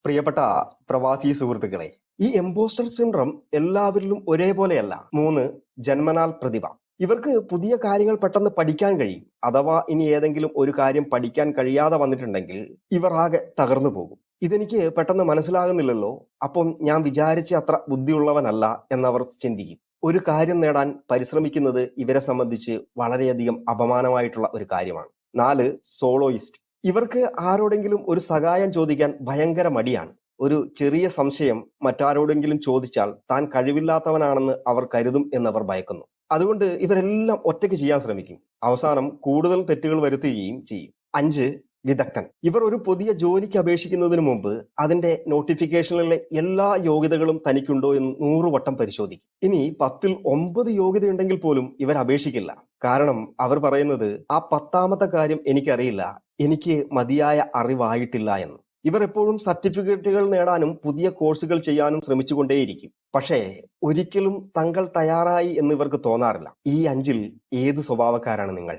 പ്രിയപ്പെട്ട പ്രവാസി സുഹൃത്തുക്കളെ, ഈ എംപോസ്റ്റർ സിൻഡ്രം എല്ലാവരിലും ഒരേപോലെയല്ല. 3 ജന്മനാൽ പ്രതിഭ. ഇവർക്ക് പുതിയ കാര്യങ്ങൾ പെട്ടെന്ന് പഠിക്കാൻ കഴിയും. അഥവാ ഇനി ഏതെങ്കിലും ഒരു കാര്യം പഠിക്കാൻ കഴിയാതെ വന്നിട്ടുണ്ടെങ്കിൽ ഇവർ ആകെ തകർന്നു പോകും. ഇതെനിക്ക് പെട്ടെന്ന് മനസ്സിലാകുന്നില്ലല്ലോ, അപ്പം ഞാൻ വിചാരിച്ച അത്ര ബുദ്ധിയുള്ളവനല്ല എന്നവർ ചിന്തിക്കും. ഒരു കാര്യം നേടാൻ പരിശ്രമിക്കുന്നത് ഇവരെ സംബന്ധിച്ച് വളരെയധികം അപമാനമായിട്ടുള്ള ഒരു കാര്യമാണ്. 4 സോളോയിസ്റ്റ്. ഇവർക്ക് ആരോടെങ്കിലും ഒരു സഹായം ചോദിക്കാൻ ഭയങ്കര മടിയാണ്. ഒരു ചെറിയ സംശയം മറ്റാരോടെങ്കിലും ചോദിച്ചാൽ താൻ കഴിവില്ലാത്തവനാണെന്ന് അവർ കരുതും എന്നവർ ഭയക്കുന്നു. അതുകൊണ്ട് ഇവരെല്ലാം ഒറ്റയ്ക്ക് ചെയ്യാൻ ശ്രമിക്കും. അവസാനം കൂടുതൽ തെറ്റുകൾ വരുത്തുകയും ചെയ്യും. 5 വിദഗ്ധൻ. ഇവർ ഒരു പുതിയ ജോലിക്ക് അപേക്ഷിക്കുന്നതിന് മുമ്പ് അതിന്റെ നോട്ടിഫിക്കേഷനിലെ എല്ലാ യോഗ്യതകളും തനിക്കുണ്ടോ എന്ന് 100 വട്ടം പരിശോധിക്കും. ഇനി 10ൽ 9 യോഗ്യതയുണ്ടെങ്കിൽ പോലും ഇവർ അപേക്ഷിക്കില്ല. കാരണം അവർ പറയുന്നത് ആ 10ാമത്തെ കാര്യം എനിക്കറിയില്ല, എനിക്ക് മതിയായ അറിവായിട്ടില്ല എന്ന്. ഇവർ എപ്പോഴും സർട്ടിഫിക്കറ്റുകൾ നേടാനും പുതിയ കോഴ്സുകൾ ചെയ്യാനും ശ്രമിച്ചുകൊണ്ടേയിരിക്കും. പക്ഷേ ഒരിക്കലും തങ്ങൾ തയ്യാറായി എന്ന് ഇവർക്ക് തോന്നാറില്ല. ഈ 5ൽ ഏത് സ്വഭാവക്കാരാണ് നിങ്ങൾ?